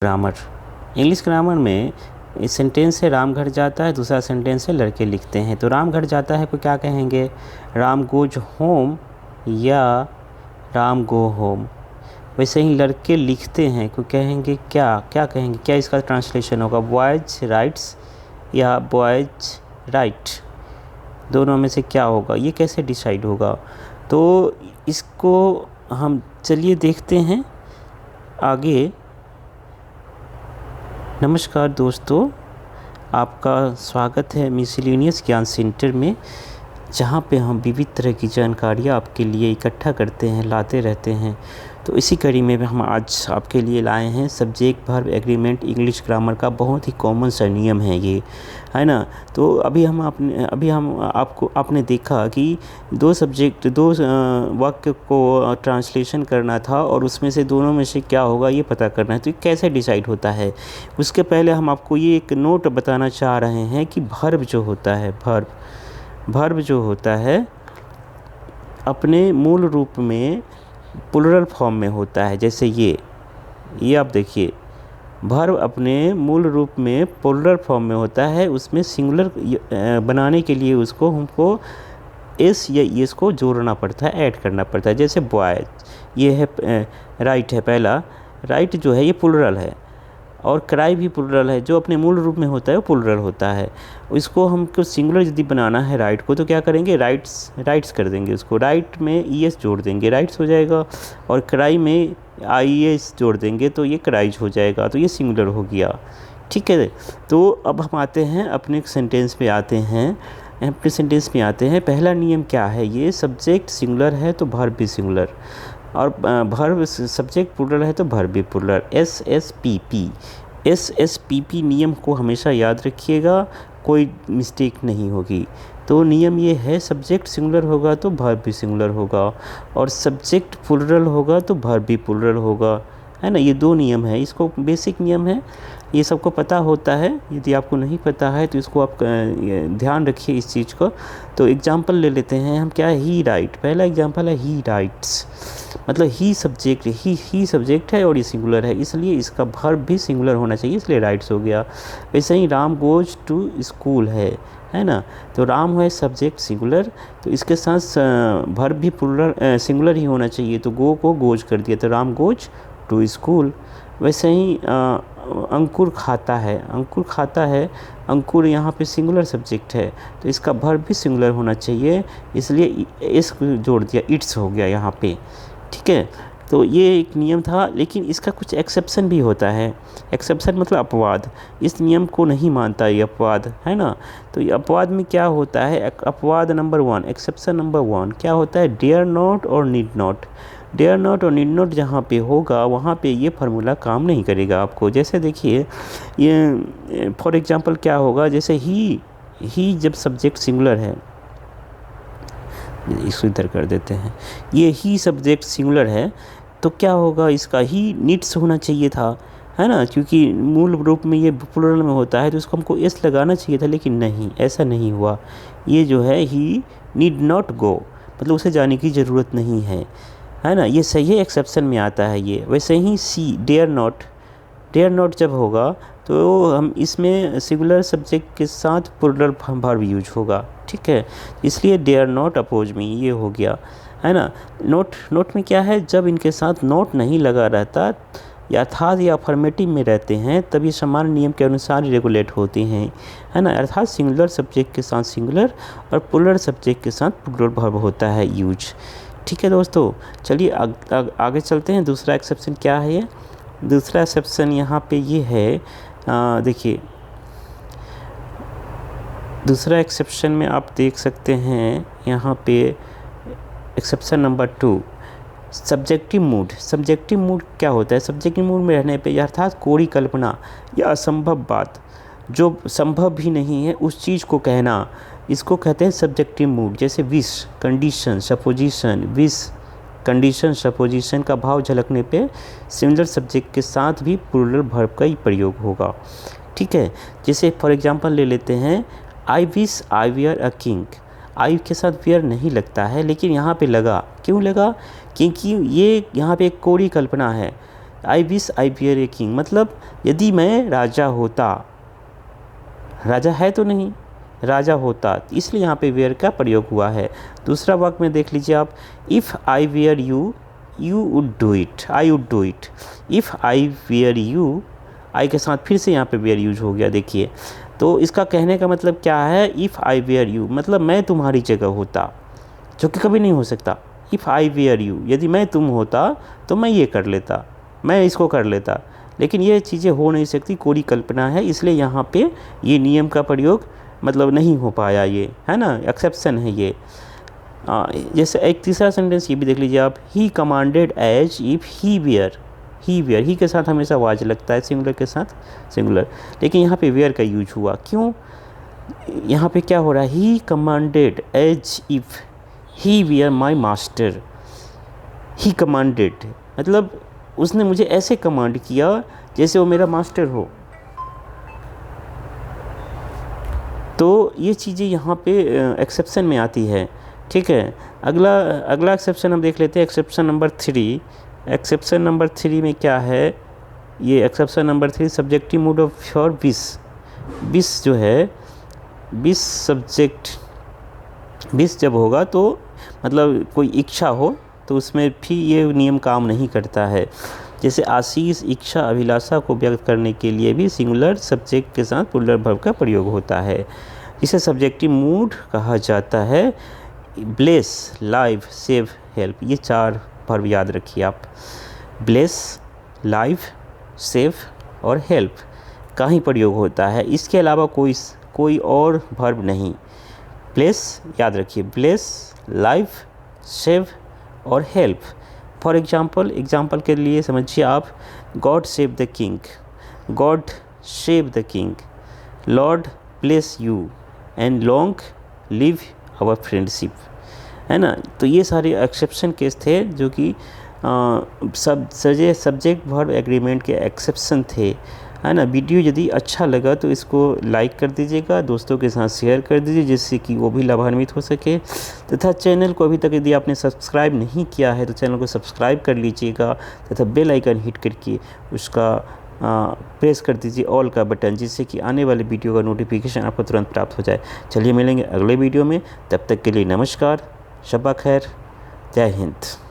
Grammar. English grammar में sentence है राम घर जाता है, दूसरा सेंटेंस है लड़के लिखते हैं। तो राम घर जाता है को क्या कहेंगे, राम गोज होम या राम गो होम। वैसे ही लड़के लिखते हैं को कहेंगे क्या कहेंगे, क्या इसका ट्रांसलेशन होगा, बॉयज राइट्स या बॉयज राइट, दोनों में से क्या होगा, ये कैसे डिसाइड होगा। तो इसको हम चलिए देखते हैं आगे। नमस्कार दोस्तों, आपका स्वागत है मिसलेनियस ज्ञान सेंटर में, जहाँ पे हम विविध तरह की जानकारियाँ आपके लिए इकट्ठा करते हैं, लाते रहते हैं। तो इसी कड़ी में हम आज आपके लिए लाए हैं subject verb agreement English grammar का बहुत ही कॉमन सा नियम है ये, है ना। तो अभी हम आपने देखा कि दो वाक्य को ट्रांसलेशन करना था और उसमें से दोनों में से क्या होगा ये पता करना है। तो ये कैसे डिसाइड होता है, उसके पहले हम आपको ये एक नोट बताना चाह रहे हैं कि वर्ब जो होता है, वर्ब जो होता है अपने मूल रूप में प्लुरल फॉर्म में होता है। जैसे ये आप देखिए, वर्ब अपने मूल रूप में प्लुरल फॉर्म में होता है, उसमें सिंगुलर बनाने के लिए उसको हमको एस या एस को जोड़ना पड़ता है, ऐड करना पड़ता है। जैसे बॉय, ये है राइट है, पहला राइट जो है ये प्लुरल है, और क्राई भी प्लुरल है, जो अपने मूल रूप में होता है वो प्लुरल होता है। इसको हमको सिंगुलर यदि बनाना है राइट को, तो क्या करेंगे, राइट्स कर देंगे, उसको राइट में ईएस जोड़ देंगे, राइट्स हो जाएगा, और क्राई में आईएस जोड़ देंगे तो ये क्राइज हो जाएगा, तो ये सिंगुलर हो गया। ठीक है, तो अब हम आते हैं अपने सेंटेंस पे आते हैं। पहला नियम क्या है, ये सब्जेक्ट सिंगुलर है तो वर्ब भी सिंगुलर, और वर्ब सब्जेक्ट प्लुरल है तो वर्ब भी प्लुरल। एसएसपीपी नियम को हमेशा याद रखिएगा, कोई मिस्टेक नहीं होगी। तो नियम ये है, सब्जेक्ट सिंगुलर होगा तो वर्ब भी सिंगुलर होगा, और सब्जेक्ट प्लुरल होगा तो वर्ब भी प्लुरल होगा, है ना। ये दो नियम है, इसको बेसिक नियम है, ये सबको पता होता है। यदि आपको नहीं पता है तो इसको आप ध्यान रखिए इस चीज़ को। तो एग्जांपल ले लेते हैं हम, क्या है, ही राइट, पहला एग्जांपल है ही राइट्स, मतलब ही सब्जेक्ट है और ये सिंगुलर है, इसलिए इसका वर्ब भी सिंगुलर होना चाहिए, इसलिए राइट्स हो गया। वैसे ही राम गोज टू स्कूल है ना, तो राम है सब्जेक्ट सिंगुलर, तो इसके साथ वर्ब भी प्लुरल सिंगुलर ही होना चाहिए, तो गो को गोज कर दिया, तो राम गोज टू स्कूल। वैसे ही अंकुर खाता है, अंकुर यहाँ पे सिंगुलर सब्जेक्ट है, तो इसका वर्ब भी सिंगुलर होना चाहिए, इसलिए इस जोड़ दिया, इट्स हो गया यहाँ पे। ठीक है, तो ये एक नियम था, लेकिन इसका कुछ एक्सेप्शन भी होता है। एक्सेप्शन मतलब अपवाद, इस नियम को नहीं मानता ये अपवाद, है ना। तो ये अपवाद में क्या होता है, अपवाद नंबर 1, एक्सेप्शन नंबर 1 क्या होता है, डेयर नॉट और नीड नॉट। डेयर नॉट और नीड नॉट जहाँ पे होगा वहाँ पे ये फार्मूला काम नहीं करेगा आपको। जैसे देखिए, ये फॉर एग्जांपल क्या होगा, जैसे ही जब सब्जेक्ट सिंगुलर है, इसको इधर कर देते हैं, ये ही सब्जेक्ट सिंगुलर है, तो क्या होगा, इसका ही नीड्स होना चाहिए था, है ना, क्योंकि मूल रूप में ये प्लुरल में होता है, तो इसको हमको एस लगाना चाहिए था, लेकिन नहीं, ऐसा नहीं हुआ। ये जो है ही नीड नॉट गो, मतलब उसे जाने की ज़रूरत नहीं है ना, ये सही एक्सेप्शन में आता है ये। वैसे ही सी डेयर नॉट जब होगा तो हम इसमें सिंगुलर सब्जेक्ट के साथ प्लुरल वर्ब यूज होगा, ठीक है, इसलिए डेयर नॉट अपोज में, ये हो गया, है ना। नोट में क्या है, जब इनके साथ नोट नहीं लगा रहता, अर्थात या अफर्मेटिव में रहते हैं, तब ये सामान्य नियम के अनुसार रेगुलेट होते हैं, है ना। अर्थात सिंगुलर सब्जेक्ट के साथ सिंगुलर और प्लुरल सब्जेक्ट के साथ प्लुरल वर्ब होता है यूज। ठीक है दोस्तों, चलिए आगे चलते हैं। दूसरा एक्सेप्शन क्या है, ये दूसरा एक्सेप्शन यहाँ पे ये है, देखिए दूसरा एक्सेप्शन में आप देख सकते हैं यहाँ पे एक्सेप्शन नंबर 2, सब्जेक्टिव मूड क्या होता है, सब्जेक्टिव मूड में रहने पे अर्थात कोरी कल्पना या असंभव बात, जो संभव भी नहीं है उस चीज़ को कहना, इसको कहते हैं सब्जेक्टिव मूड। जैसे विश, कंडीशन, सपोजिशन का भाव झलकने पे सिमिलर सब्जेक्ट के साथ भी प्लुरल वर्ब का ही प्रयोग होगा, ठीक है। जैसे फॉर एग्जांपल ले लेते हैं, I wish I were a king, I के साथ वेयर नहीं लगता है, लेकिन यहाँ पे लगा, क्यों लगा, क्योंकि ये यहाँ पे एक कोरी कल्पना है, I wish I were a king, मतलब यदि मैं राजा होता, राजा है तो नहीं, राजा होता, इसलिए यहाँ पे वेयर का प्रयोग हुआ है। दूसरा वाक्य में देख लीजिए आप, if I were you you would do it, I would do it. If I were you, I के साथ फिर से यहाँ पे वेयर यूज हो गया, देखिए। तो इसका कहने का मतलब क्या है, इफ़ आई वेयर यू मतलब मैं तुम्हारी जगह होता, जो कि कभी नहीं हो सकता। इफ़ आई वेयर यू, यदि मैं तुम होता तो मैं ये कर लेता, मैं इसको कर लेता, लेकिन ये चीज़ें हो नहीं सकती, कोरी कल्पना है, इसलिए यहाँ पे ये नियम का प्रयोग मतलब नहीं हो पाया, ये है ना, एक्सेप्शन है ये। जैसे एक तीसरा सेंटेंस ये भी देख लीजिए आप, he commanded as if he were, he were, he के साथ हमेशा वाज लगता है सिंगुलर के साथ सिंगुलर, लेकिन यहाँ पे वेयर का यूज हुआ, क्यों, यहाँ पे क्या हो रहा है, he commanded as if he were my master. He commanded मतलब उसने मुझे ऐसे कमांड किया जैसे वो मेरा मास्टर हो। तो ये चीज़ें यहाँ पे एक्सेप्शन में आती है, ठीक है। अगला एक्सेप्शन हम देख लेते हैं, एक्सेप्शन नंबर 3। एक्सेप्शन नंबर 3 में क्या है, ये exception number 3, subjective mood off for wish. Wish जो है, विश सब्जेक्ट, विश जब होगा तो मतलब कोई इच्छा हो तो उसमें भी ये नियम काम नहीं करता है। जैसे आशीष इच्छा अभिलाषा को व्यक्त करने के लिए भी सिंगुलर सब्जेक्ट के साथ प्लूरल वर्ब का प्रयोग होता है, इसे सब्जेक्टिव मूड कहा जाता है। ब्लेस, लाइव, सेव, हेल्प, ये 4 वर्ब याद रखिए आप। ब्लेस, लाइव, सेव और हेल्प का ही प्रयोग होता है, इसके अलावा कोई और वर्ब नहीं। ब्लेस याद रखिए, ब्लेस, लाइव, सेव और हेल्प। फॉर एग्जाम्पल के लिए समझिए आप, God save the king, God save the king, Lord bless you and long live our friendship, है ना। तो ये सारे एक्सेप्शन केस थे जो कि सब सजे सब्जेक्ट वर्ब एग्रीमेंट के एक्सेप्शन थे, है ना। वीडियो यदि अच्छा लगा तो इसको लाइक कर दीजिएगा, दोस्तों के साथ शेयर कर दीजिए जिससे कि वो भी लाभान्वित हो सके, तथा चैनल को अभी तक यदि आपने सब्सक्राइब नहीं किया है तो चैनल को सब्सक्राइब कर लीजिएगा, तथा बेल आइकन हिट करके उसका प्रेस कर दीजिए ऑल का बटन, जिससे कि आने वाले वीडियो का नोटिफिकेशन आपको तुरंत प्राप्त हो जाए। चलिए मिलेंगे अगले वीडियो में, तब तक के लिए नमस्कार, शब्बा खैर, जय हिंद।